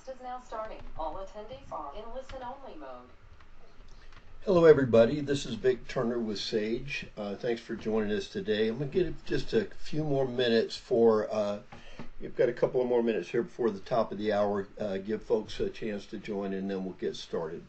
broadcast is now starting. All attendees are in listen-only mode. Hello everybody, this is Vic Turner with Sage. Thanks for joining us today. I'm going to give just a few more minutes you've got a couple of more minutes here before the top of the hour, give folks a chance to join and then we'll get started.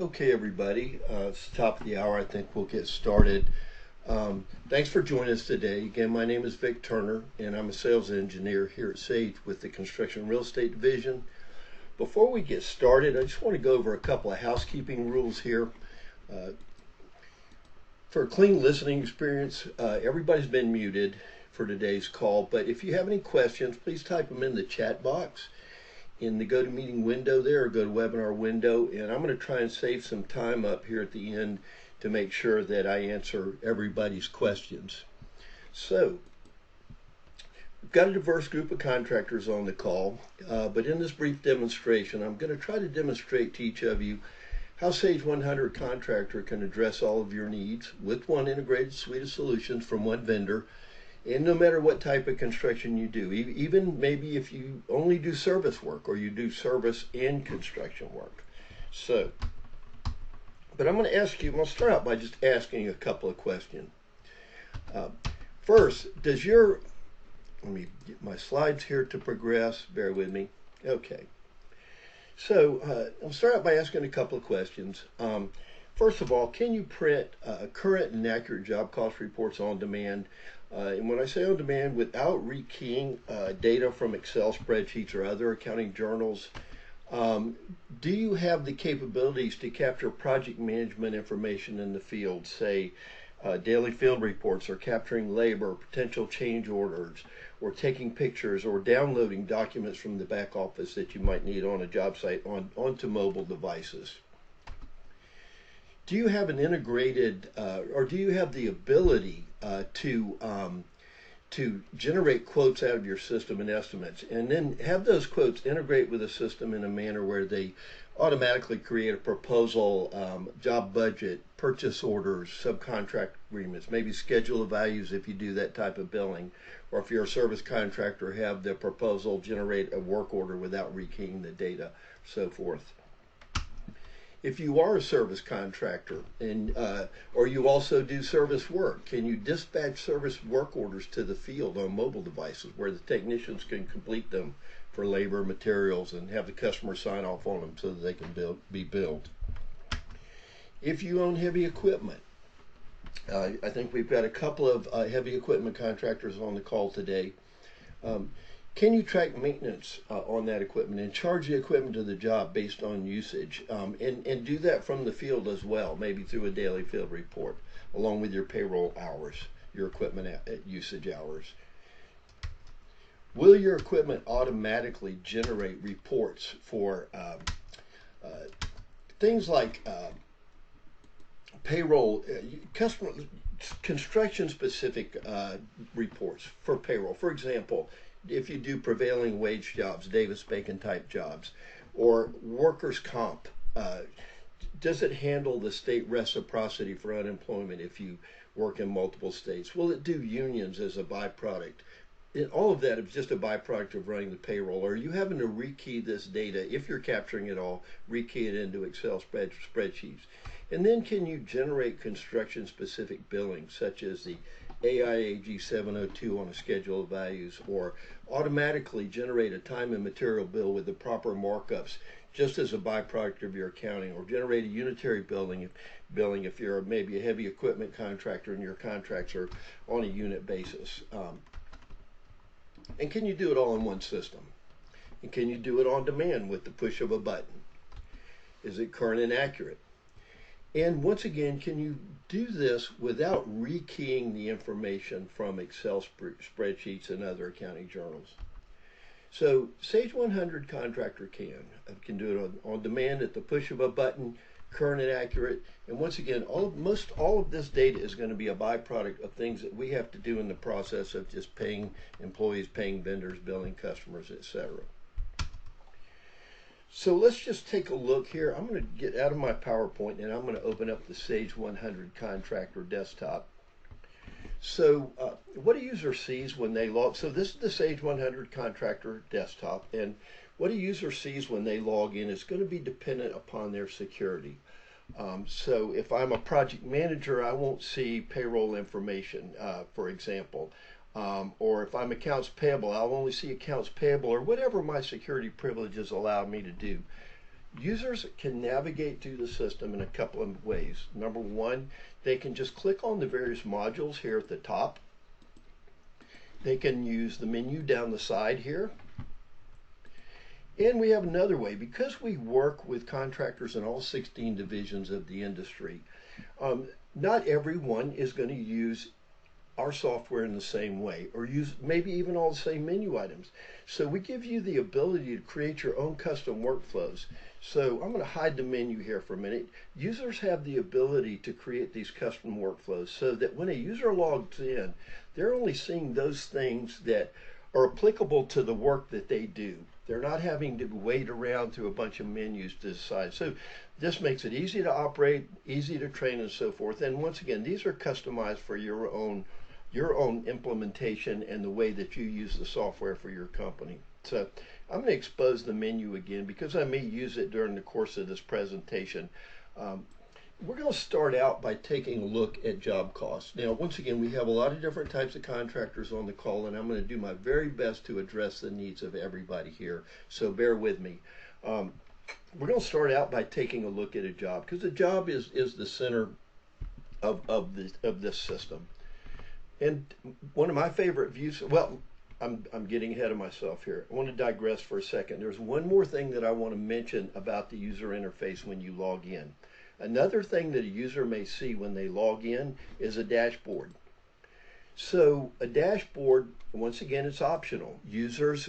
Okay everybody, it's the top of the hour. I think we'll get started. Thanks for joining us today. Again, my name is Vic Turner and I'm a sales engineer here at Sage with the Construction Real Estate Division. Before we get started, I just want to go over a couple of housekeeping rules here. For a clean listening experience, everybody's been muted for today's call, but if you have any questions, please type them in the chat box in the GoToMeeting window there, or GoToWebinar window, and I'm going to try and save some time up here at the end to make sure that I answer everybody's questions. So, we've got a diverse group of contractors on the call, but in this brief demonstration, I'm going to try to demonstrate to each of you how Sage 100 Contractor can address all of your needs with one integrated suite of solutions from one vendor. And no matter what type of construction you do, even maybe if you only do service work or you do service and construction work. So, but I'm going to start out by just asking you a couple of questions. First, let me get my slides here to progress, bear with me. Okay. So, I'll start out by asking a couple of questions. First of all, can you print current and accurate job cost reports on demand? And when I say on demand, without rekeying data from Excel spreadsheets or other accounting journals, do you have the capabilities to capture project management information in the field, say daily field reports, or capturing labor, potential change orders, or taking pictures, or downloading documents from the back office that you might need on a job site onto mobile devices? Do you have an integrated, or do you have the ability to to generate quotes out of your system and estimates, and then have those quotes integrate with the system in a manner where they automatically create a proposal, job budget, purchase orders, subcontract agreements, maybe schedule of values if you do that type of billing, or if you're a service contractor, have the proposal generate a work order without rekeying the data, so forth. If you are a service contractor and or you also do service work, can you dispatch service work orders to the field on mobile devices where the technicians can complete them for labor, materials, and have the customer sign off on them so that they can be billed? If you own heavy equipment, I think we've got a couple of heavy equipment contractors on the call today. Can you track maintenance on that equipment and charge the equipment to the job based on usage, and do that from the field as well, maybe through a daily field report along with your payroll hours, your equipment usage hours? Will your equipment automatically generate reports for things like payroll, customer construction specific reports for payroll? For example, if you do prevailing wage jobs, Davis-Bacon type jobs, or workers' comp, does it handle the state reciprocity for unemployment if you work in multiple states? Will it do unions as a byproduct? All of that is just a byproduct of running the payroll. Or are you having to rekey this data, if you're capturing it all, rekey it into Excel spreadsheets? And then can you generate construction specific billing, such as the AIAG 702 on a schedule of values, or automatically generate a time and material bill with the proper markups just as a byproduct of your accounting, or generate a unitary billing if you're maybe a heavy equipment contractor and your contracts are on a unit basis? And can you do it all in one system? And can you do it on demand with the push of a button? Is it current and accurate? And once again, can you do this without rekeying the information from Excel spreadsheets and other accounting journals? So Sage 100 Contractor can do it on demand at the push of a button, current and accurate. And once again, most all of this data is going to be a byproduct of things that we have to do in the process of just paying employees, paying vendors, billing customers, etc. So let's just take a look here. I'm going to get out of my PowerPoint and I'm going to open up the Sage 100 Contractor desktop. So what a user sees when they log, so this is the Sage 100 Contractor desktop, and what a user sees when they log in is going to be dependent upon their security. So if I'm a project manager, I won't see payroll information, for example. Or if I'm accounts payable, I'll only see accounts payable, or whatever my security privileges allow me to do. Users can navigate through the system in a couple of ways. Number one, they can just click on the various modules here at the top. They can use the menu down the side here. And we have another way, because we work with contractors in all 16 divisions of the industry, not everyone is going to use our software in the same way, or use maybe even all the same menu items. So we give you the ability to create your own custom workflows. So I'm going to hide the menu here for a minute. Users have the ability to create these custom workflows so that when a user logs in, they're only seeing those things that are applicable to the work that they do. They're not having to wait around through a bunch of menus to decide. So this makes it easy to operate, easy to train, and so forth. And once again, these are customized for your own implementation and the way that you use the software for your company. So I'm going to expose the menu again because I may use it during the course of this presentation. We're going to start out by taking a look at job costs. Now, once again, we have a lot of different types of contractors on the call, and I'm going to do my very best to address the needs of everybody here, so bear with me. We're going to start out by taking a look at a job, because the job is the center of this system. And one of my favorite views, well, I'm getting ahead of myself here. I want to digress for a second. There's one more thing that I want to mention about the user interface when you log in. Another thing that a user may see when they log in is a dashboard. So a dashboard, once again, it's optional. Users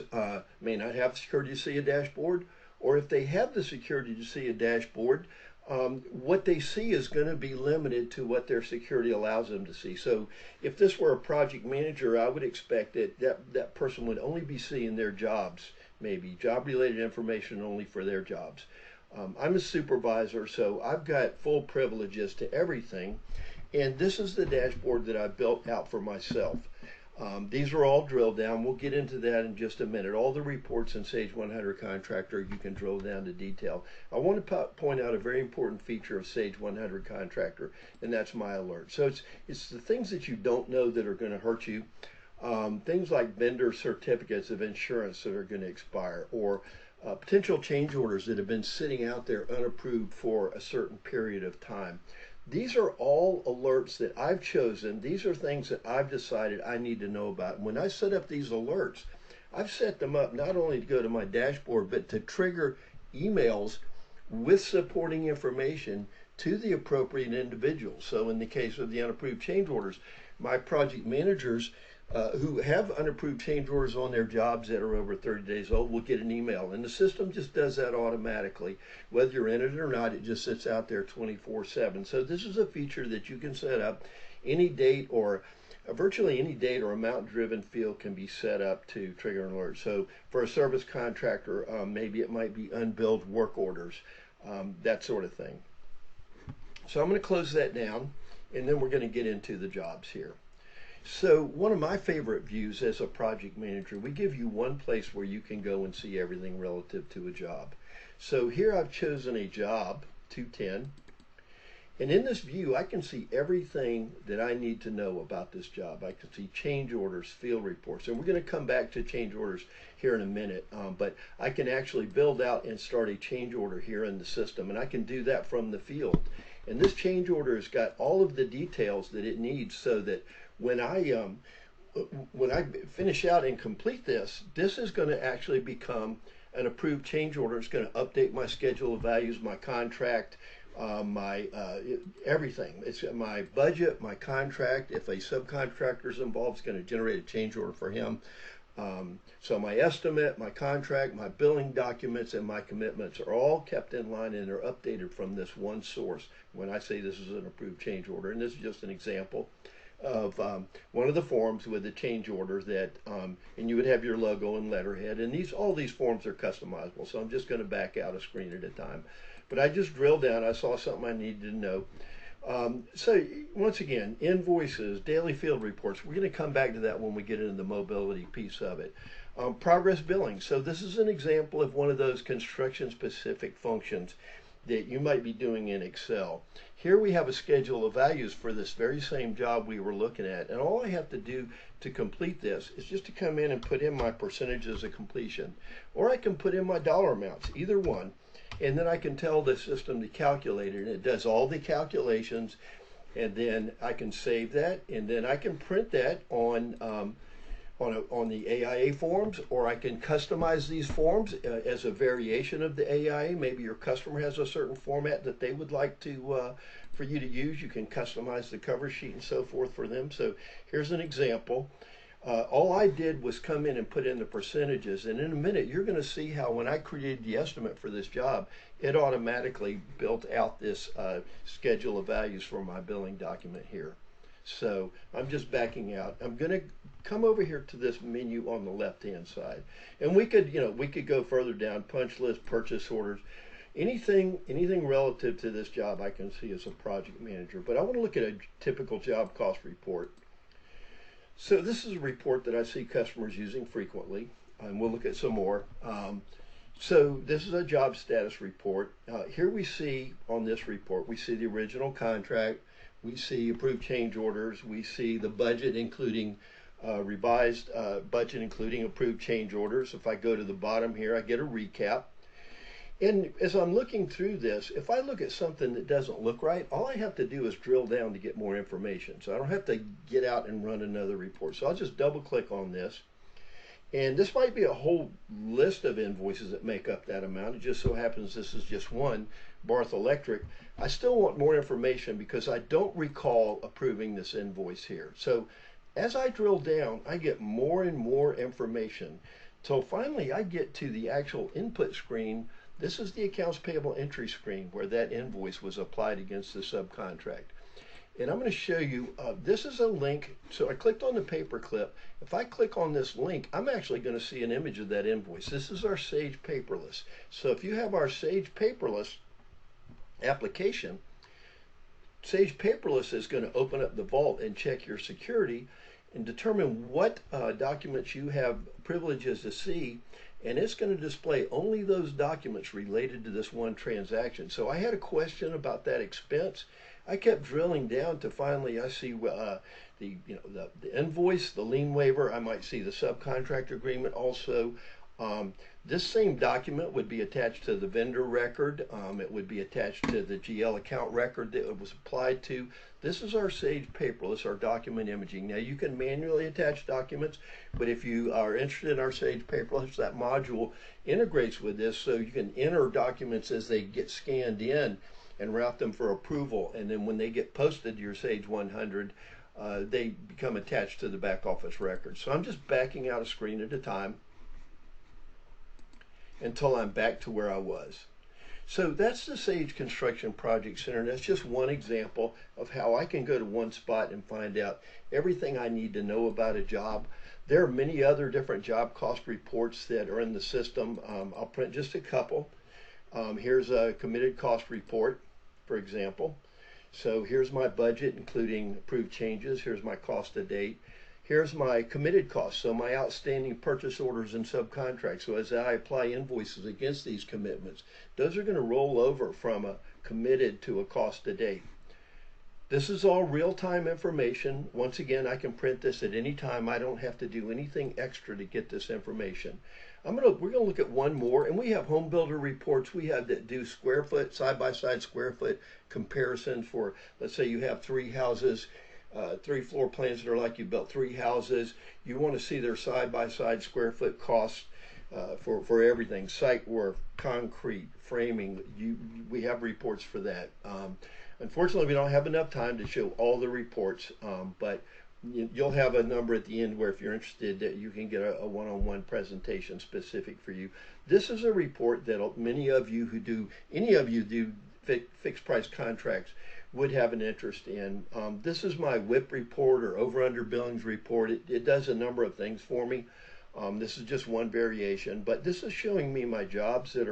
may not have the security to see a dashboard, or if they have the security to see a dashboard, what they see is going to be limited to what their security allows them to see. So if this were a project manager, I would expect that person would only be seeing their jobs, maybe job related information only for their jobs. I'm a supervisor, so I've got full privileges to everything. And this is the dashboard that I built out for myself. These are all drilled down. We'll get into that in just a minute. All the reports in Sage 100 Contractor, you can drill down to detail. I want to point out a very important feature of Sage 100 Contractor, and that's my alert. So it's the things that you don't know that are going to hurt you. Things like vendor certificates of insurance that are going to expire, or potential change orders that have been sitting out there unapproved for a certain period of time. These are all alerts that I've chosen. These are things that I've decided I need to know about. And when I set up these alerts, I've set them up not only to go to my dashboard, but to trigger emails with supporting information to the appropriate individual. So in the case of the unapproved change orders, my project managers who have unapproved change orders on their jobs that are over 30 days old will get an email, and the system just does that automatically. Whether you're in it or not, it just sits out there 24/7. So this is a feature that you can set up any date, or virtually any date or amount driven field can be set up to trigger an alert. So for a service contractor, maybe it might be unbilled work orders, that sort of thing. So I'm going to close that down, and then we're going to get into the jobs here. So one of my favorite views as a project manager, we give you one place where you can go and see everything relative to a job. So here I've chosen a job, 210, and in this view I can see everything that I need to know about this job. I can see change orders, field reports, and we're going to come back to change orders here in a minute, but I can actually build out and start a change order here in the system, and I can do that from the field. And this change order has got all of the details that it needs, so that when I finish out and complete this, this is going to actually become an approved change order. It's going to update my schedule of values, my contract, my everything. It's my budget, my contract. If a subcontractor is involved, it's going to generate a change order for him. So my estimate, my contract, my billing documents, and my commitments are all kept in line, and they're updated from this one source when I say this is an approved change order. And this is just an example of one of the forms with a change order that, and you would have your logo and letterhead, and all these forms are customizable. So I'm just going to back out a screen at a time. But I just drilled down. I saw something I needed to know. So once again, invoices, daily field reports. We're going to come back to that when we get into the mobility piece of it. Progress billing. So this is an example of one of those construction specific functions that you might be doing in Excel. Here we have a schedule of values for this very same job we were looking at, and all I have to do to complete this is just to come in and put in my percentages of completion, or I can put in my dollar amounts, either one, and then I can tell the system to calculate it, and it does all the calculations, and then I can save that, and then I can print that on the AIA forms, or I can customize these forms as a variation of the AIA. Maybe your customer has a certain format that they would like to for you to use. You can customize the cover sheet and so forth for them. So here's an example. All I did was come in and put in the percentages, and in a minute you're going to see how when I created the estimate for this job, it automatically built out this schedule of values for my billing document here. So I'm just backing out. I'm going to come over here to this menu on the left hand side, and we could go further down: punch list, purchase orders, anything relative to this job I can see as a project manager. But I want to look at a typical job cost report. So this is a report that I see customers using frequently, and we'll look at some more. So this is a job status report. Here we see on this report, we see the original contract, we see approved change orders, we see the budget including revised budget including approved change orders. If I go to the bottom here, I get a recap. And as I'm looking through this, if I look at something that doesn't look right, all I have to do is drill down to get more information. So I don't have to get out and run another report. So I'll just double click on this. And this might be a whole list of invoices that make up that amount. It just so happens this is just one, Barth Electric. I still want more information because I don't recall approving this invoice here. So as I drill down, I get more and more information till finally I get to the actual input screen This is the accounts payable entry screen where that invoice was applied against the subcontract. And I'm going to show you, this is a link. So I clicked on the paperclip. If I click on this link, I'm actually going to see an image of that invoice. This is our Sage Paperless. So if you have our Sage Paperless application, Sage Paperless is going to open up the vault and check your security and determine what documents you have privileges to see, and it's going to display only those documents related to this one transaction. So I had a question about that expense. I kept drilling down to finally I see the invoice, the lien waiver. I might see the subcontract agreement also. This same document would be attached to the vendor record. It would be attached to the GL account record that it was applied to. This is our Sage Paperless, our document imaging. Now you can manually attach documents, but if you are interested in our Sage Paperless, that module integrates with this, so you can enter documents as they get scanned in and route them for approval. And then when they get posted to your Sage 100, they become attached to the back office record. So I'm just backing out a screen at a time until I'm back to where I was. So that's the Sage Construction Project Center. That's just one example of how I can go to one spot and find out everything I need to know about a job. There are many other different job cost reports that are in the system. I'll print just a couple. Here's a committed cost report, for example. So here's my budget, including approved changes. Here's my cost to date. Here's my committed costs, so my outstanding purchase orders and subcontracts. So as I apply invoices against these commitments, those are going to roll over from a committed to a cost to date. This is all real-time information. Once again, I can print this at any time. I don't have to do anything extra to get this information. We're going to look at one more, and we have home builder reports. We have that do square foot, side-by-side square foot comparisons for, let's say you have three houses, 3 floor plans that are like you built 3 houses. You want to see their side-by-side square foot costs for everything, site work, concrete, framing. We have reports for that. Unfortunately, we don't have enough time to show all the reports, but you'll have a number at the end where if you're interested that you can get a one-on-one presentation specific for you. This is a report that many of you who do, any of you do fixed price contracts would have an interest in. This is my WIP report, or over under billings report. It does a number of things for me. This is just one variation, but this is showing me my jobs that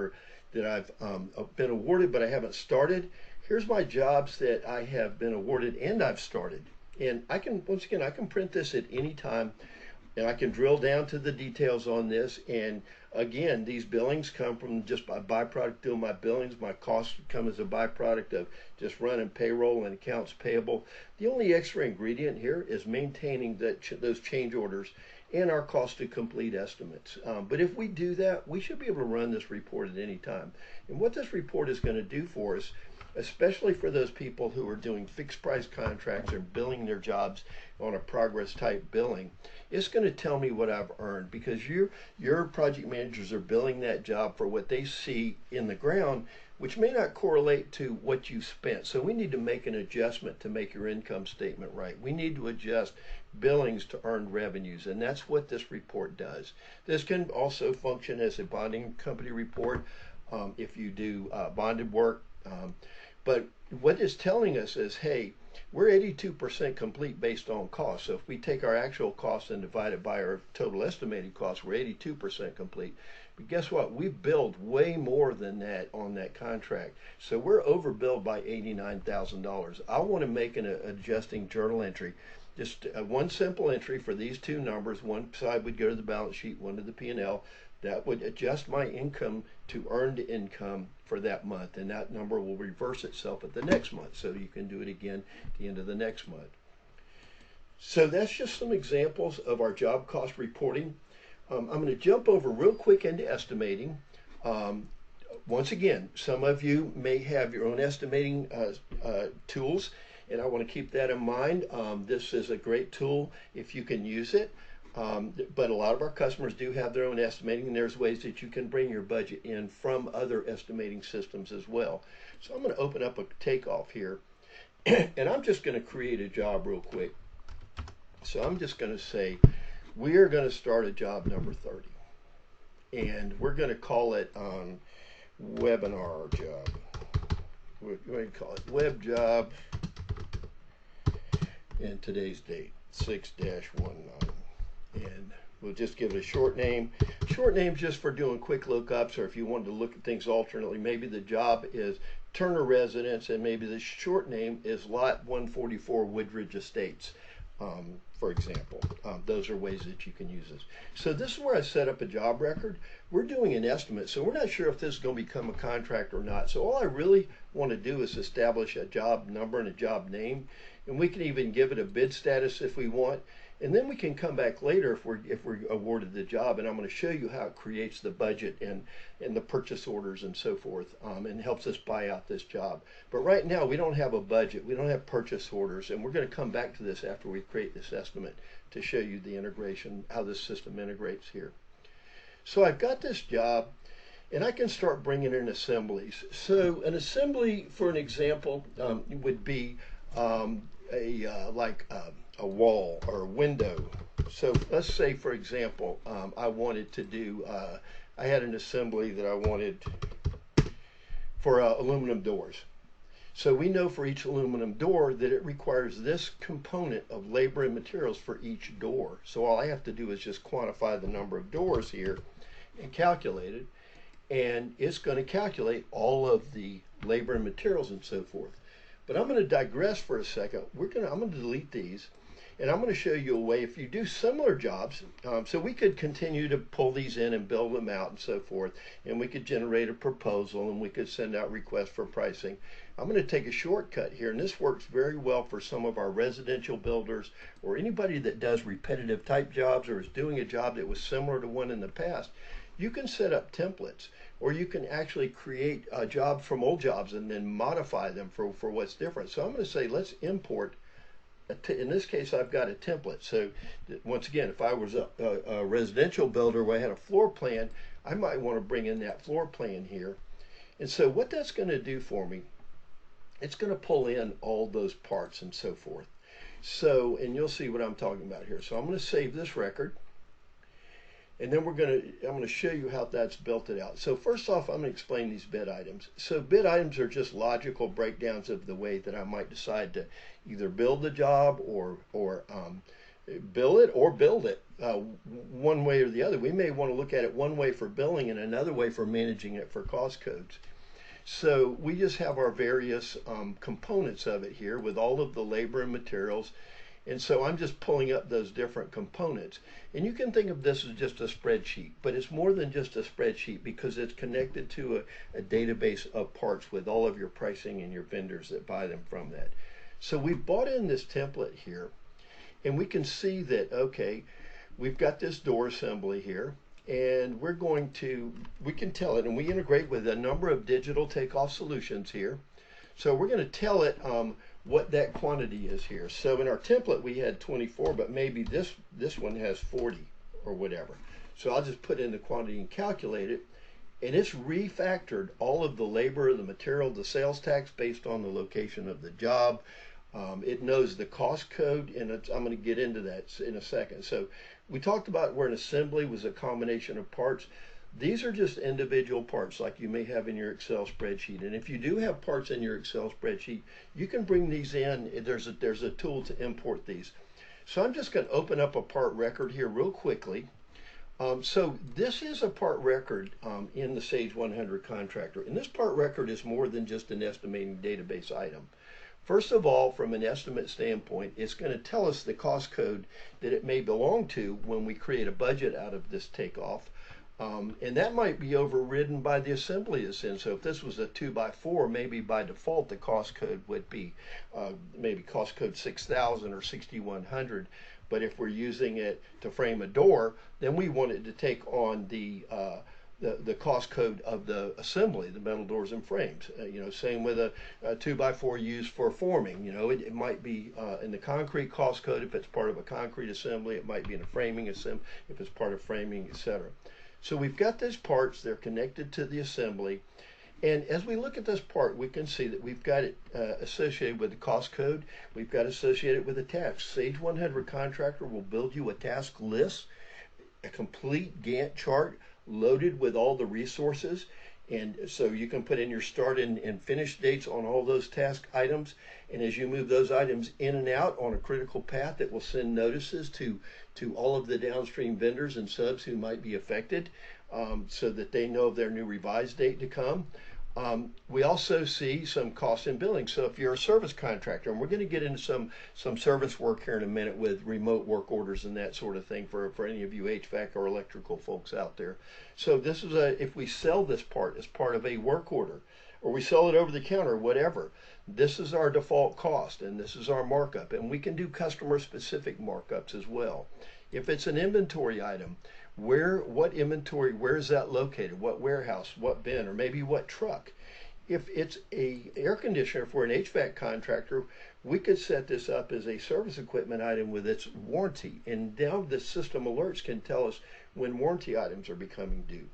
I've been awarded but I haven't started. Here's my jobs that I have been awarded and I've started. And I can, once again, I can print this at any time, and I can drill down to the details on this. And again, these billings come from just by byproduct doing my billings. My costs come as a byproduct of just running payroll and accounts payable. The only extra ingredient here is maintaining those change orders and our cost to complete estimates. But if we do that, we should be able to run this report at any time. And what this report is going to do for us, especially for those people who are doing fixed price contracts or billing their jobs on a progress type billing, it's going to tell me what I've earned, because your project managers are billing that job for what they see in the ground, which may not correlate to what you spent. So we need to make an adjustment to make your income statement right. We need to adjust billings to earned revenues, and that's what this report does. This can also function as a bonding company report if you do bonded work. But what it's telling us is, hey, we're 82% complete based on cost. So if we take our actual cost and divide it by our total estimated cost, we're 82% complete. But guess what? We've billed way more than that on that contract. So we're overbilled by $89,000. I want to make an adjusting journal entry. Just one simple entry for these two numbers. One side would go to the balance sheet, one to the P&L. That would adjust my income to earned income for that month, and that number will reverse itself at the next month, so you can do it again at the end of the next month. So that's just some examples of our job cost reporting. I'm going to jump over real quick into estimating. Once again, some of you may have your own estimating tools, and I want to keep that in mind. This is a great tool if you can use it. But a lot of our customers do have their own estimating, and there's ways that you can bring your budget in from other estimating systems as well. So I'm going to open up a takeoff here, and I'm just going to create a job real quick. So I'm just going to say, we're going to start a job number 30, and we're going to call it webinar job. What do you call it? Web job. And today's date, 6-19. And we'll just give it a short name. Short name just for doing quick lookups, or if you wanted to look at things alternately, maybe the job is Turner Residence, and maybe the short name is Lot 144 Woodridge Estates, for example. Those are ways that you can use this. So this is where I set up a job record. We're doing an estimate, so we're not sure if this is going to become a contract or not. So all I really want to do is establish a job number and a job name, and we can even give it a bid status if we want. And then we can come back later if we're awarded the job, and I'm going to show you how it creates the budget and the purchase orders and so forth, and helps us buy out this job. But right now we don't have a budget, we don't have purchase orders, and we're going to come back to this after we create this estimate to show you the integration, how this system integrates here. So I've got this job, and I can start bringing in assemblies. So an assembly, for an example, would be a wall or a window. So let's say, for example, I wanted to do, I had an assembly that I wanted for aluminum doors. So we know for each aluminum door that it requires this component of labor and materials for each door. So all I have to do is just quantify the number of doors here and calculate it, and it's going to calculate all of the labor and materials and so forth. But I'm going to digress for a second. I'm going to delete these, and I'm going to show you a way if you do similar jobs. So we could continue to pull these in and build them out and so forth, and we could generate a proposal, and we could send out requests for pricing. I'm going to take a shortcut here, and this works very well for some of our residential builders or anybody that does repetitive type jobs or is doing a job that was similar to one in the past. You can set up templates, or you can actually create a job from old jobs and then modify them for what's different. So I'm going to say, let's import, in this case, I've got a template. So once again, if I was a residential builder where I had a floor plan, I might want to bring in that floor plan here. And so what that's going to do for me, it's going to pull in all those parts and so forth. So, and you'll see what I'm talking about here. So I'm going to save this record. And then I'm going to show you how that's built it out. So first off, I'm going to explain these bid items. So bid items are just logical breakdowns of the way that I might decide to either build the job or bill it or build it one way or the other. We may want to look at it one way for billing and another way for managing it for cost codes. So we just have our various components of it here with all of the labor and materials. And so I'm just pulling up those different components. And you can think of this as just a spreadsheet, but it's more than just a spreadsheet because it's connected to a database of parts with all of your pricing and your vendors that buy them from that. So we've bought in this template here, and we can see that, okay, we've got this door assembly here, and we can tell it, and we integrate with a number of digital takeoff solutions here. So we're going to tell it what that quantity is here. So in our template we had 24, but maybe this one has 40 or whatever. So I'll just put in the quantity and calculate it, and it's refactored all of the labor, the material, the sales tax based on the location of the job. It knows the cost code, and I'm going to get into that in a second. So we talked about where an assembly was a combination of parts. These are just individual parts like you may have in your Excel spreadsheet. And if you do have parts in your Excel spreadsheet, you can bring these in. There's a tool to import these. So I'm just going to open up a part record here real quickly. So this is a part record in the Sage 100 Contractor. And this part record is more than just an estimating database item. First of all, from an estimate standpoint, it's going to tell us the cost code that it may belong to when we create a budget out of this takeoff. And that might be overridden by the assembly it's in. So if this was a 2x4, maybe by default the cost code would be maybe cost code 6000 or 6100. But if we're using it to frame a door, then we want it to take on the cost code of the assembly, the metal doors and frames. Same with a 2x4 used for forming. It might be in the concrete cost code if it's part of a concrete assembly. It might be in a framing assembly if it's part of framing, etc. So we've got these parts, they're connected to the assembly, and as we look at this part, we can see that we've got it associated with the cost code, we've got associated with the task. Sage 100 Contractor will build you a task list, a complete Gantt chart loaded with all the resources, And so you can put in your start and finish dates on all those task items. And as you move those items in and out on a critical path, it will send notices to all of the downstream vendors and subs who might be affected, so that they know of their new revised date to come. We also see some cost in billing. So if you're a service contractor, and we're going to get into some service work here in a minute with remote work orders and that sort of thing for any of you HVAC or electrical folks out there. So this is if we sell this part as part of a work order, or we sell it over the counter, whatever, this is our default cost and this is our markup. And we can do customer specific markups as well. If it's an inventory item, what inventory, where is that located? What warehouse, what bin, or maybe what truck? If it's a air conditioner for an HVAC contractor, we could set this up as a service equipment item with its warranty. And now the system alerts can tell us when warranty items are becoming due.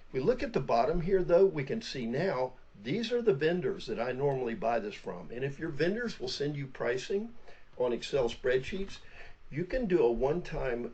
If we look at the bottom here though, we can see now these are the vendors that I normally buy this from. And if your vendors will send you pricing on Excel spreadsheets, you can do a one-time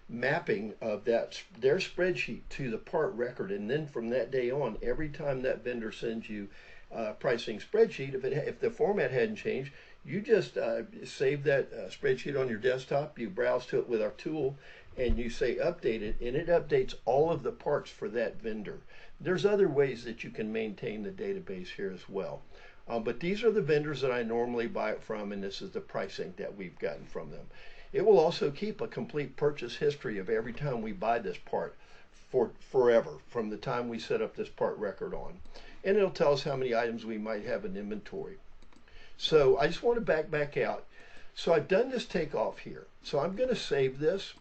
mapping of their spreadsheet to the part record, and then from that day on, every time that vendor sends you a pricing spreadsheet, if the format hadn't changed, you just save that spreadsheet on your desktop, you browse to it with our tool, and you say update it, and it updates all of the parts for that vendor. There's other ways that you can maintain the database here as well. But these are the vendors that I normally buy it from, and this is the pricing that we've gotten from them. It will also keep a complete purchase history of every time we buy this part for forever, from the time we set up this part record on. And it'll tell us how many items we might have in inventory. So I just want to back out. So I've done this takeoff here. So I'm going to save this.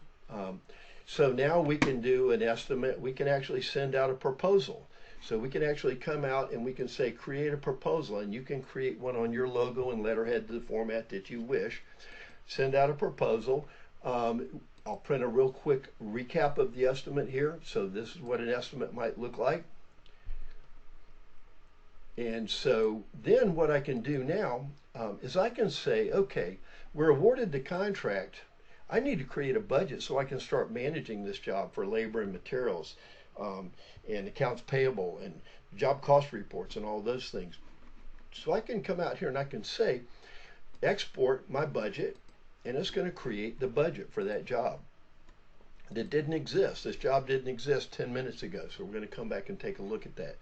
So now we can do an estimate. We can actually send out a proposal. So we can actually come out and we can say create a proposal, and you can create one on your logo and letterhead to the format that you wish. Send out a proposal. I'll print a real quick recap of the estimate here. So this is what an estimate might look like. And so then what I can do now is I can say, okay, we're awarded the contract. I need to create a budget so I can start managing this job for labor and materials, and accounts payable and job cost reports and all those things. So I can come out here and I can say, export my budget, and it's going to create the budget for that job. That didn't exist. This job didn't exist 10 minutes ago, so we're going to come back and take a look at that.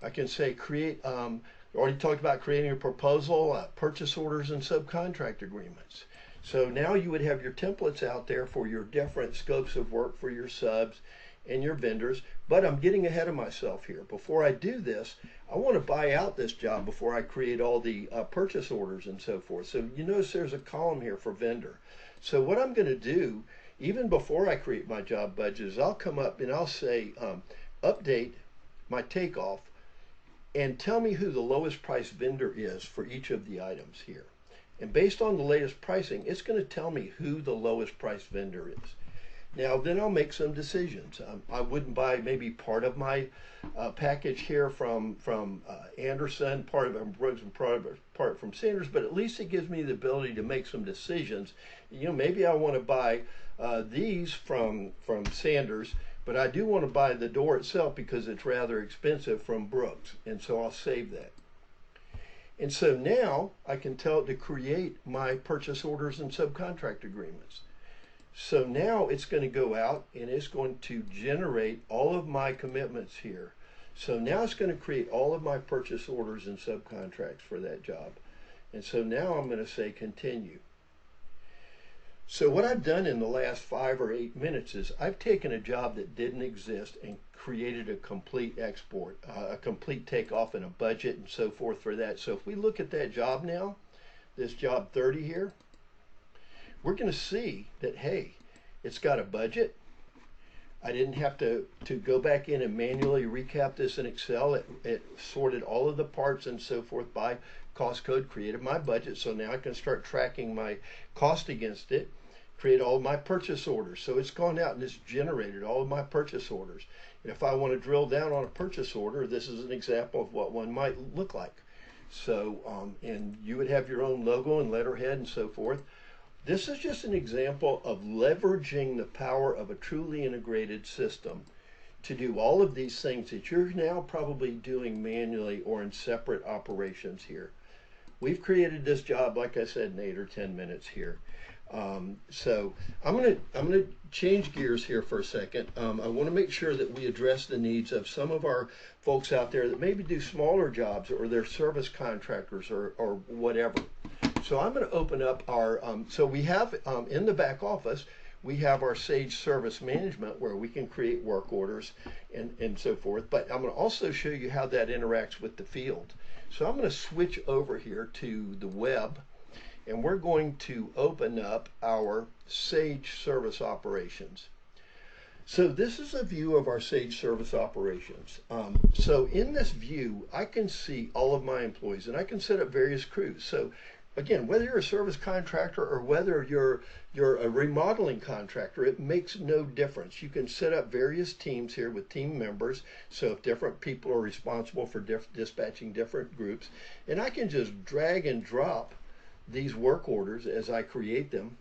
I can say create, already talked about creating a proposal, purchase orders, and subcontract agreements. So now you would have your templates out there for your different scopes of work for your subs and your vendors, but I'm getting ahead of myself here. Before I do this, I want to buy out this job before I create all the purchase orders and so forth. So you notice there's a column here for vendor. So what I'm going to do, even before I create my job budget, is I'll come up and I'll say update my takeoff and tell me who the lowest price vendor is for each of the items here. And based on the latest pricing, it's going to tell me who the lowest price vendor is. Now, then I'll make some decisions. I wouldn't buy maybe part of my package here from Anderson, part of it Brooks, and part from Sanders, but at least it gives me the ability to make some decisions. You know, maybe I want to buy these from Sanders, but I do want to buy the door itself because it's rather expensive from Brooks, and so I'll save that. And so now I can tell it to create my purchase orders and subcontract agreements. So now it's going to go out and it's going to generate all of my commitments here. So now it's going to create all of my purchase orders and subcontracts for that job. And so now I'm going to say continue. So what I've done in the last 5 or 8 minutes is I've taken a job that didn't exist and created a complete export, a complete takeoff and a budget and so forth for that. So if we look at that job now, this job 30 here, we're going to see that, hey, it's got a budget. I didn't have to go back in and manually recap this in Excel. It sorted all of the parts and so forth by cost code, created my budget. So now I can start tracking my cost against it, create all of my purchase orders. So it's gone out and it's generated all of my purchase orders. And if I want to drill down on a purchase order, this is an example of what one might look like. So, and you would have your own logo and letterhead and so forth. This is just an example of leveraging the power of a truly integrated system to do all of these things that you're now probably doing manually or in separate operations here. We've created this job, like I said, in 8 or 10 minutes here. So I'm gonna change gears here for a second. I want to make sure that we address the needs of some of our folks out there that maybe do smaller jobs, or they're service contractors, or whatever. So I'm going to open up our, so we have in the back office, we have our Sage Service Management where we can create work orders and so forth. But I'm going to also show you how that interacts with the field. So I'm going to switch over here to the web, and we're going to open up our Sage Service Operations. So this is a view of our Sage Service Operations. So in this view, I can see all of my employees, and I can set up various crews. So again, whether you're a service contractor or whether you're a remodeling contractor, it makes no difference. You can set up various teams here with team members. So if different people are responsible for dispatching different groups, and I can just drag and drop these work orders as I create them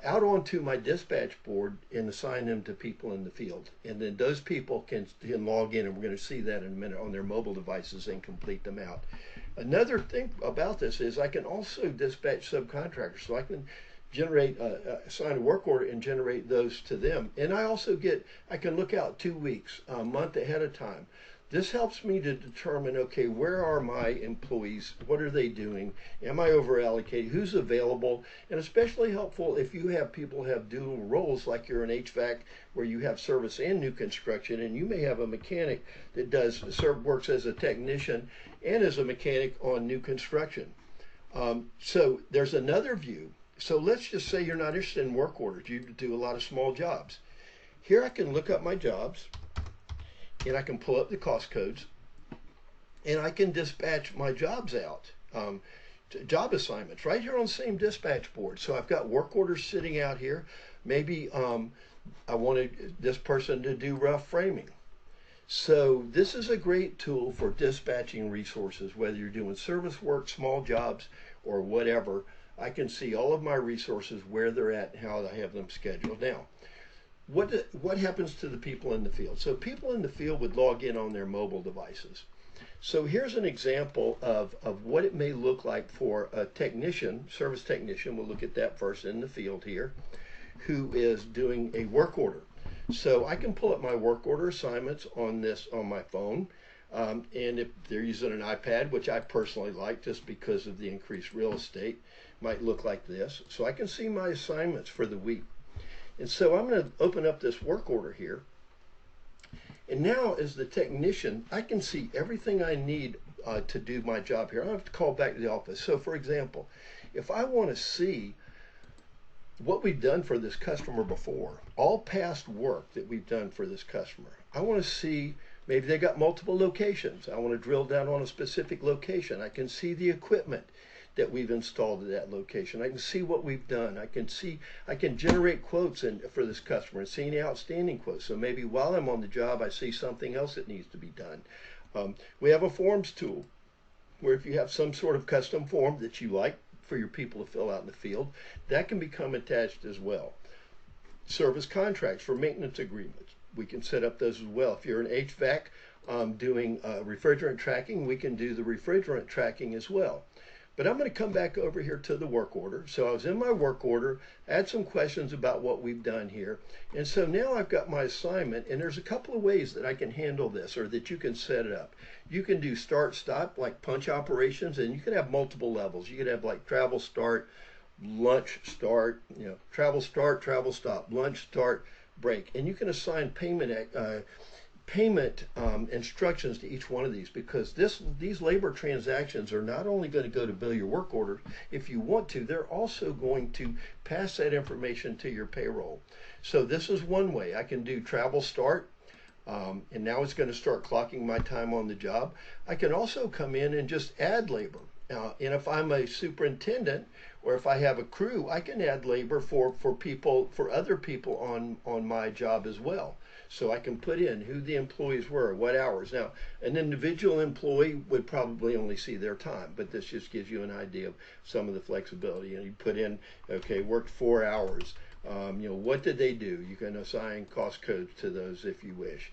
out onto my dispatch board and assign them to people in the field. And then those people can log in, and we're going to see that in a minute, on their mobile devices and complete them out. Another thing about this is I can also dispatch subcontractors. So I can generate, assign a work order and generate those to them. And I also I can look out 2 weeks, a month ahead of time. This helps me to determine, okay, where are my employees? What are they doing? Am I over allocated? Who's available? And especially helpful if you have people who have dual roles, like you're an HVAC where you have service and new construction, and you may have a mechanic that works as a technician and as a mechanic on new construction. So there's another view. So let's just say you're not interested in work orders. You do a lot of small jobs. Here I can look up my jobs, and I can pull up the cost codes, and I can dispatch my jobs out, job assignments right here on the same dispatch board. So I've got work orders sitting out here. Maybe I wanted this person to do rough framing. So this is a great tool for dispatching resources, whether you're doing service work, small jobs, or whatever. I can see all of my resources, where they're at, and how I have them scheduled. Now, what happens to the people in the field? So people in the field would log in on their mobile devices. So here's an example of what it may look like for a technician, service technician, we'll look at that first, in the field here, who is doing a work order. So I can pull up my work order assignments on my phone. And if they're using an iPad, which I personally like just because of the increased real estate, might look like this. So I can see my assignments for the week. And so I'm going to open up this work order here. And now, as the technician, I can see everything I need to do my job here. I don't have to call back to the office. So for example, if I want to see what we've done for this customer before, all past work that we've done for this customer, I want to see, maybe they got multiple locations. I want to drill down on a specific location. I can see the equipment that we've installed at that location. I can see what we've done. I can generate quotes for this customer and see any outstanding quotes. So maybe while I'm on the job, I see something else that needs to be done. We have a forms tool where if you have some sort of custom form that you like for your people to fill out in the field, that can become attached as well. Service contracts for maintenance agreements, we can set up those as well. If you're an HVAC doing refrigerant tracking, we can do the refrigerant tracking as well. But I'm going to come back over here to the work order. So I was in my work order, had some questions about what we've done here. And so now I've got my assignment, and there's a couple of ways that I can handle this, or that you can set it up. You can do start, stop, like punch operations, and you can have multiple levels. You could have like travel start, lunch start, travel start, travel stop, lunch start, break. And you can assign payment instructions to each one of these, because these labor transactions are not only going to go to bill your work order if you want to, they're also going to pass that information to your payroll. So this is one way. I can do travel start, and now it's going to start clocking my time on the job. I can also come in and just add labor. And if I'm a superintendent, or if I have a crew, I can add labor for other people on my job as well. So I can put in who the employees were, what hours. Now, an individual employee would probably only see their time, but this just gives you an idea of some of the flexibility. And you put in, okay, worked 4 hours, What did they do? You can assign cost codes to those if you wish.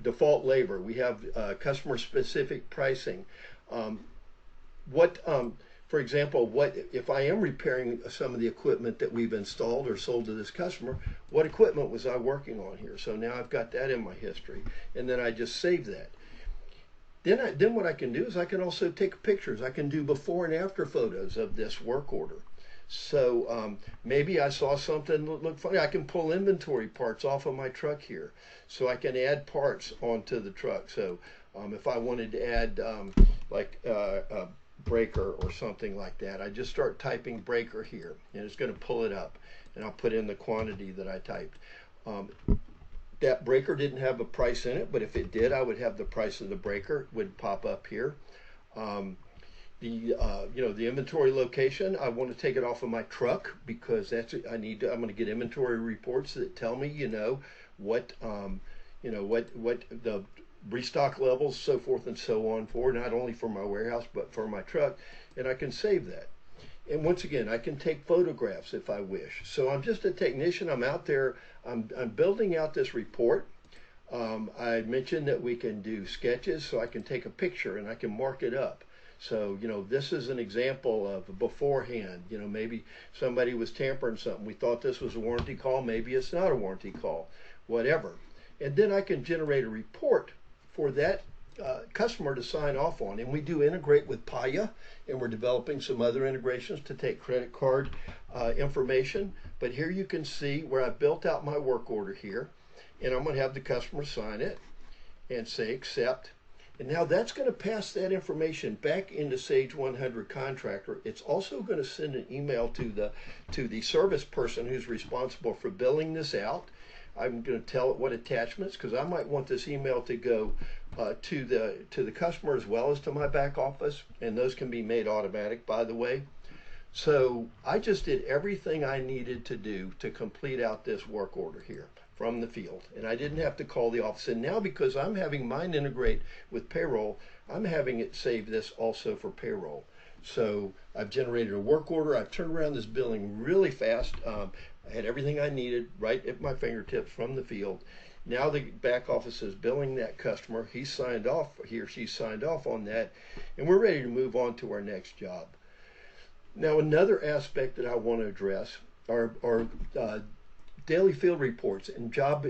Default labor. We have customer specific pricing. Um, for example, what if I am repairing some of the equipment that we've installed or sold to this customer? What equipment was I working on here? So now I've got that in my history, and then I just save that. Then what I can do is I can also take pictures. I can do before and after photos of this work order. So maybe I saw something that looked funny. I can pull inventory parts off of my truck here. So I can add parts onto the truck. So if I wanted to add like a breaker or something like that, I just start typing breaker here, and it's going to pull it up. And I'll put in the quantity that I typed. That breaker didn't have a price in it, but if it did, I would have the price of the breaker would pop up here. The inventory location, I want to take it off of my truck because I'm going to get inventory reports that tell me what the restock levels, so forth and so on, for not only for my warehouse but for my truck, and I can save that. And once again, I can take photographs if I wish. So I'm just a technician. I'm out there. I'm building out this report. I mentioned that we can do sketches, so I can take a picture and I can mark it up. So, this is an example of beforehand. Maybe somebody was tampering something. We thought this was a warranty call. Maybe it's not a warranty call, whatever. And then I can generate a report for that customer to sign off on. And we do integrate with Paya, and we're developing some other integrations to take credit card information. But here you can see where I built out my work order here, and I'm going to have the customer sign it and say accept. And now that's going to pass that information back into Sage 100 Contractor. It's also going to send an email to the service person who's responsible for billing this out. I'm going to tell it what attachments, because I might want this email to go to the customer as well as to my back office, and those can be made automatic, by the way. So I just did everything I needed to do to complete out this work order here from the field, and I didn't have to call the office. And now, because I'm having mine integrate with payroll, I'm having it save this also for payroll. So I've generated a work order. I've turned around this billing really fast. I had everything I needed right at my fingertips from the field. Now the back office is billing that customer. He or she signed off on that, and we're ready to move on to our next job. Now, another aspect that I want to address are daily field reports and job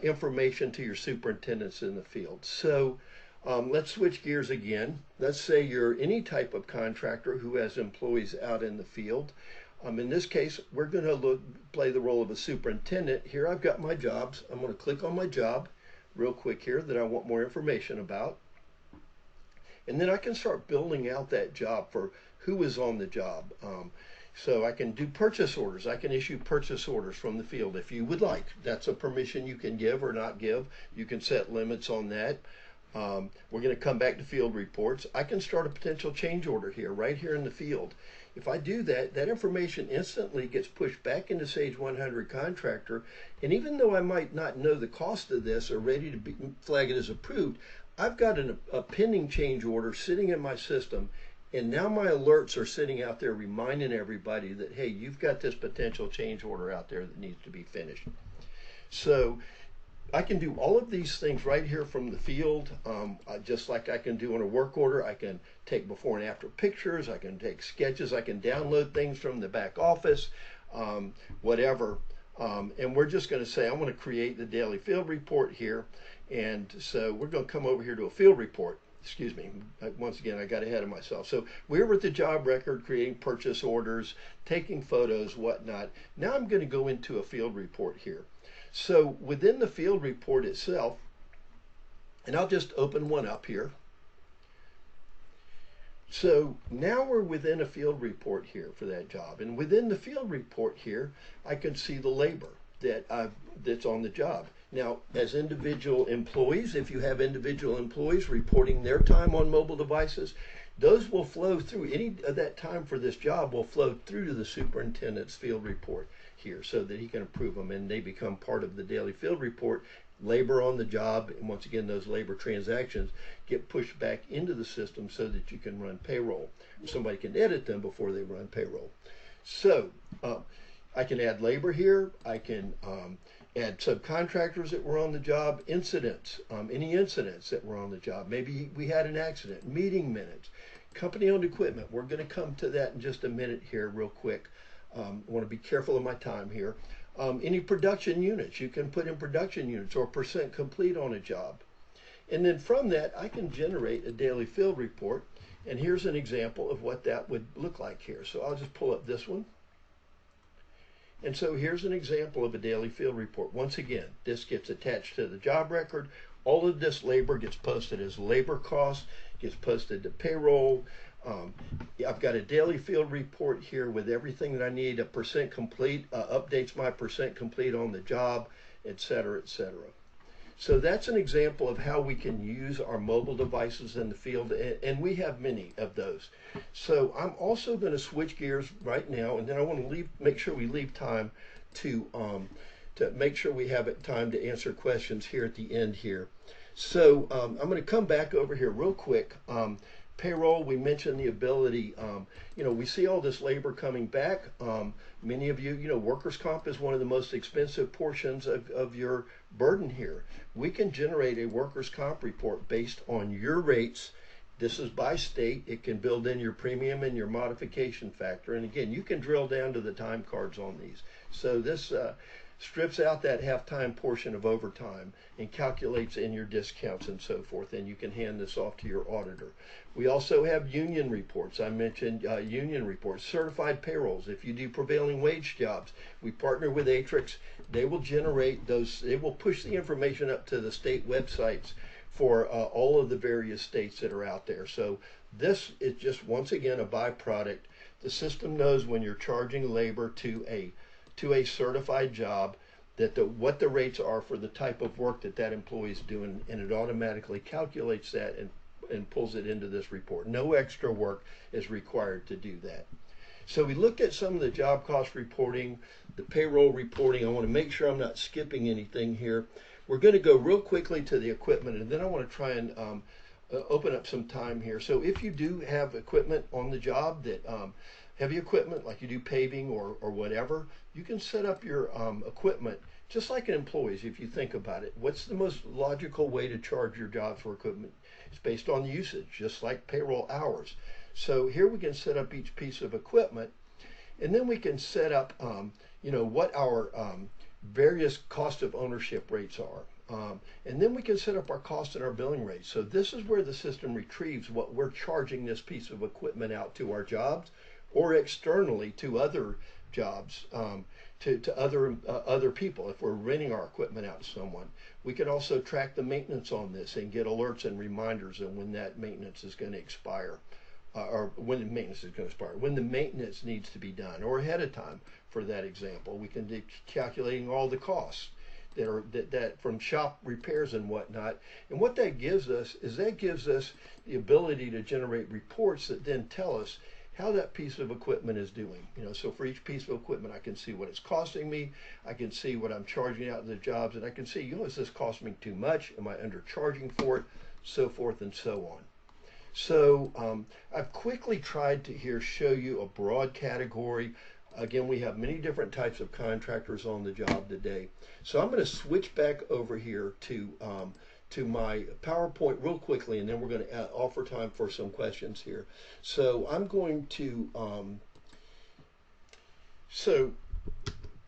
information to your superintendents in the field. So let's switch gears again. Let's say you're any type of contractor who has employees out in the field. In this case, we're going to play the role of a superintendent. Here I've got my jobs. I'm going to click on my job real quick here that I want more information about. And then I can start building out that job for who is on the job. So I can do purchase orders. I can issue purchase orders from the field if you would like. That's a permission you can give or not give. You can set limits on that. We're going to come back to field reports. I can start a potential change order here, right here in the field. If I do that, that information instantly gets pushed back into Sage 100 Contractor. And even though I might not know the cost of this or ready to flag it as approved, I've got a pending change order sitting in my system. And now my alerts are sitting out there reminding everybody that, hey, you've got this potential change order out there that needs to be finished. So I can do all of these things right here from the field, just like I can do on a work order. I can take before and after pictures. I can take sketches. I can download things from the back office, whatever. And we're just going to say, I'm going to create the daily field report here. And so we're going to come over here to a field report. Excuse me, once again, I got ahead of myself. So we were at the job record, creating purchase orders, taking photos, whatnot. Now I'm going to go into a field report here. So within the field report itself, and I'll just open one up here. So now we're within a field report here for that job. And within the field report here, I can see the labor that's on the job. Now, as individual employees, if you have individual employees reporting their time on mobile devices, those will flow through. Any of that time for this job will flow through to the superintendent's field report here so that he can approve them, and they become part of the daily field report. Labor on the job, and once again, those labor transactions get pushed back into the system so that you can run payroll. Somebody can edit them before they run payroll. So I can add labor here. I can add subcontractors that were on the job, incidents, any incidents that were on the job. Maybe we had an accident, meeting minutes, company-owned equipment. We're going to come to that in just a minute here real quick. I want to be careful of my time here. Any production units, you can put in production units or percent complete on a job. And then from that, I can generate a daily field report. And here's an example of what that would look like here. So I'll just pull up this one. And so here's an example of a daily field report. Once again, this gets attached to the job record. All of this labor gets posted as labor costs, gets posted to payroll. I've got a daily field report here with everything that I need, a percent complete, updates my percent complete on the job, et cetera, et cetera. So that's an example of how we can use our mobile devices in the field, and we have many of those. So I'm also going to switch gears right now, and then I want to make sure we leave time to make sure we have time to answer questions here at the end here. So I'm going to come back over here real quick. Payroll, we mentioned the ability, we see all this labor coming back. Many of you, workers' comp is one of the most expensive portions of your burden here. We can generate a workers' comp report based on your rates. This is by state. It can build in your premium and your modification factor. And again, you can drill down to the time cards on these. So this strips out that half-time portion of overtime and calculates in your discounts and so forth, and you can hand this off to your auditor. We also have union reports. I mentioned union reports, certified payrolls. If you do prevailing wage jobs, we partner with Atrix. They will generate those, they will push the information up to the state websites for all of the various states that are out there. So this is just, once again, a byproduct. The system knows when you're charging labor to a certified job that what the rates are for the type of work that employee is doing, and it automatically calculates that and pulls it into this report. No extra work is required to do that. So we looked at some of the job cost reporting, the payroll reporting. I want to make sure I'm not skipping anything here. We're going to go real quickly to the equipment, and then I want to try and open up some time here. So if you do have equipment on the job that heavy equipment, like you do paving or whatever, you can set up your equipment just like an employee's. If you think about it, what's the most logical way to charge your jobs for equipment? It's based on usage, just like payroll hours. So here we can set up each piece of equipment, and then we can set up what our various cost of ownership rates are. And then we can set up our cost and our billing rates. So this is where the system retrieves what we're charging this piece of equipment out to our jobs, or externally to other jobs, to other people. If we're renting our equipment out to someone, we can also track the maintenance on this and get alerts and reminders of when that maintenance is going to expire, or when the maintenance is going to expire, when the maintenance needs to be done, or ahead of time. For that example, we can be calculating all the costs that are that from shop repairs and whatnot. And what that gives us is the ability to generate reports that then tell us how that piece of equipment is doing. So for each piece of equipment, I can see what it's costing me. I can see what I'm charging out to the jobs, and I can see, is this costing me too much? Am I undercharging for it? So forth and so on. So I've quickly tried to here show you a broad category. Again, we have many different types of contractors on the job today. So I'm going to switch back over here to my PowerPoint real quickly, and then we're going to offer time for some questions here. So I'm going to, so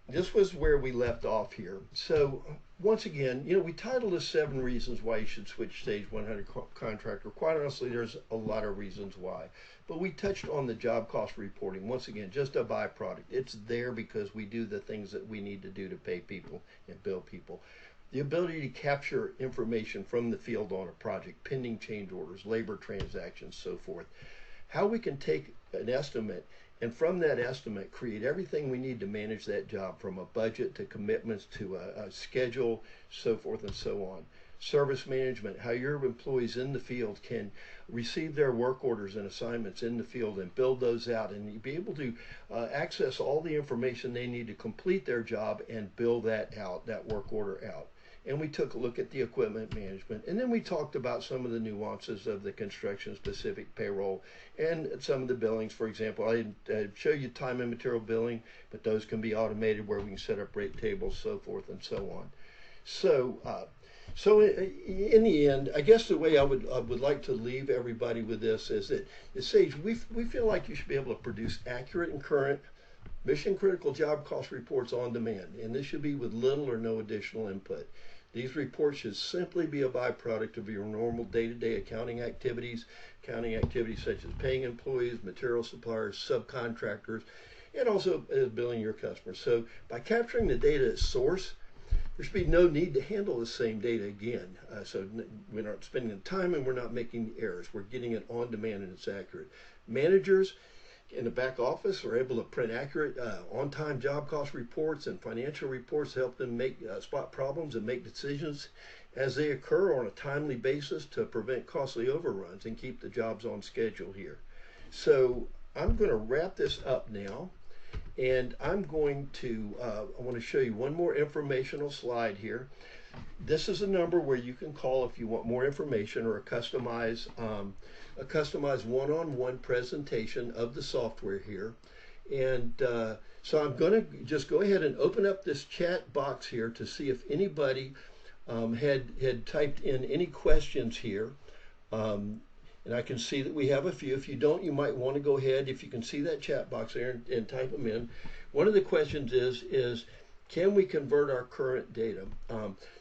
this was where we left off here. So once again, we titled this 7 reasons why you should switch Stage 100 Contractor. Quite honestly, there's a lot of reasons why. But we touched on the job cost reporting. Once again, just a byproduct. It's there because we do the things that we need to do to pay people and bill people. The ability to capture information from the field on a project, pending change orders, labor transactions, so forth. How we can take an estimate, and from that estimate create everything we need to manage that job, from a budget to commitments to a schedule, so forth and so on. Service management, how your employees in the field can receive their work orders and assignments in the field and build those out, and be able to access all the information they need to complete their job and build that out, that work order out. and we took a look at the equipment management, and then we talked about some of the nuances of the construction specific payroll and some of the billings. For example, I show you time and material billing, but those can be automated where we can set up rate tables, so forth and so on. So in the end, I guess the way I would like to leave everybody with this is that at Sage, we feel like you should be able to produce accurate and current mission critical job cost reports on demand, and this should be with little or no additional input. These reports should simply be a byproduct of your normal day-to-day accounting activities such as paying employees, material suppliers, subcontractors, and also billing your customers. So by capturing the data at source, there should be no need to handle the same data again. So we're not spending the time and we're not making errors. We're getting it on demand and it's accurate. Managers in the back office are able to print accurate on-time job cost reports and financial reports to help them make spot problems and make decisions as they occur on a timely basis to prevent costly overruns and keep the jobs on schedule here. So I'm going to wrap this up now. And I'm going to, I want to show you one more informational slide here. This is a number where you can call if you want more information or a customized one-on-one presentation of the software here. And so I'm going to just go ahead and open up this chat box here to see if anybody had typed in any questions here. And I can see that we have a few. If you don't, you might want to go ahead, if you can see that chat box there, and type them in. One of the questions is can we convert our current data?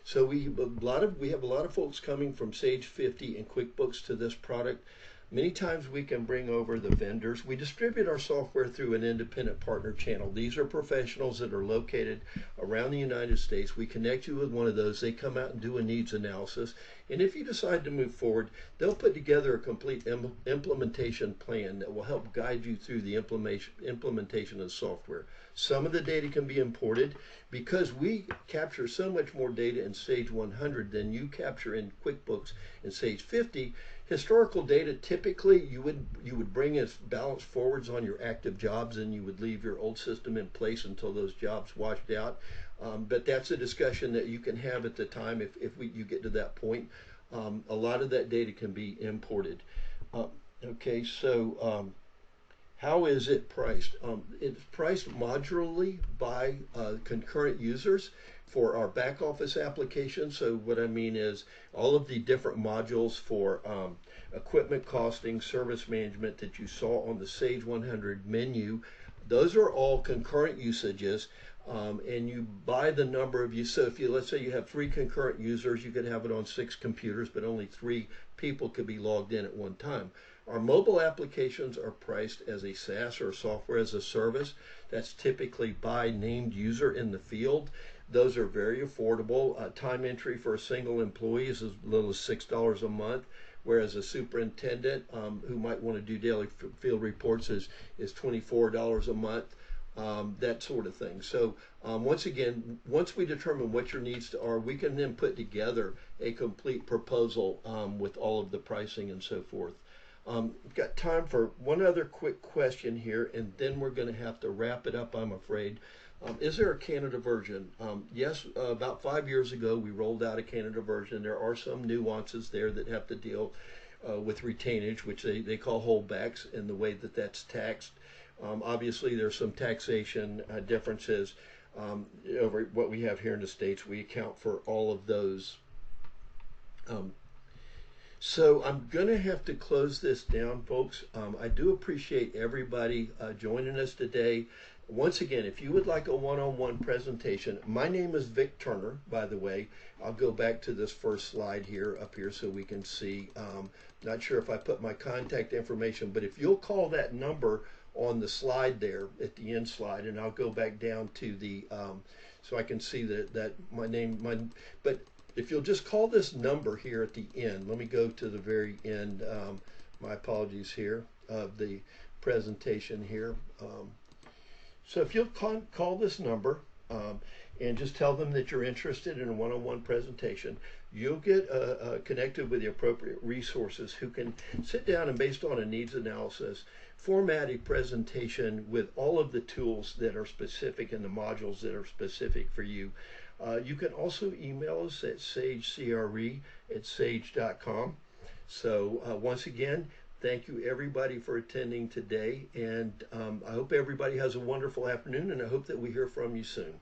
So we have a lot of folks coming from Sage 50 and QuickBooks to this product. Many times we can bring over the vendors. We distribute our software through an independent partner channel. These are professionals that are located around the United States. We connect you with one of those. They come out and do a needs analysis. And if you decide to move forward, they'll put together a complete implementation plan that will help guide you through the implementation of the software. Some of the data can be imported because we capture so much more data in Sage 100 than you capture in QuickBooks and Sage 50. Historical data, typically you would bring as balance forwards on your active jobs, and you would leave your old system in place until those jobs washed out. But that's a discussion that you can have at the time if you get to that point. A lot of that data can be imported. Okay, so how is it priced? It's priced modularly by concurrent users for our back office application. So what I mean is all of the different modules for equipment costing, service management that you saw on the Sage 100 menu, those are all concurrent usages. And you buy the number of use. So if let's say you have 3 concurrent users, you could have it on 6 computers, but only 3 people could be logged in at one time. Our mobile applications are priced as a SaaS or software as a service. That's typically by named user in the field. Those are very affordable. Time entry for a single employee is as little as $6 a month, whereas a superintendent who might want to do daily field reports is $24 a month. That sort of thing. So once again, once we determine what your needs are, we can then put together a complete proposal with all of the pricing and so forth. We've got time for one other quick question here, and then we're going to have to wrap it up, I'm afraid. Is there a Canada version? Yes, about 5 years ago we rolled out a Canada version. There are some nuances there that have to deal with retainage, which they call holdbacks, and the way that that's taxed. Obviously, there's some taxation differences over what we have here in the States. We account for all of those. So I'm going to have to close this down, folks. I do appreciate everybody joining us today. Once again, if you would like a one-on-one presentation, my name is Vic Turner, by the way. I'll go back to this first slide here, up here, so we can see. Not sure if I put my contact information, but if you'll call that number on the slide there at the end slide, and I'll go back down to the so I can see that my name, but if you'll just call this number here at the end. Let me go to the very end. My apologies here of the presentation here. So if you'll call this number and just tell them that you're interested in a one-on-one presentation, you'll get connected with the appropriate resources who can sit down and, based on a needs analysis, formatted presentation with all of the tools that are specific and the modules that are specific for you. You can also email us at sagecre@sage.com. So once again, thank you everybody for attending today, and I hope everybody has a wonderful afternoon, and I hope that we hear from you soon.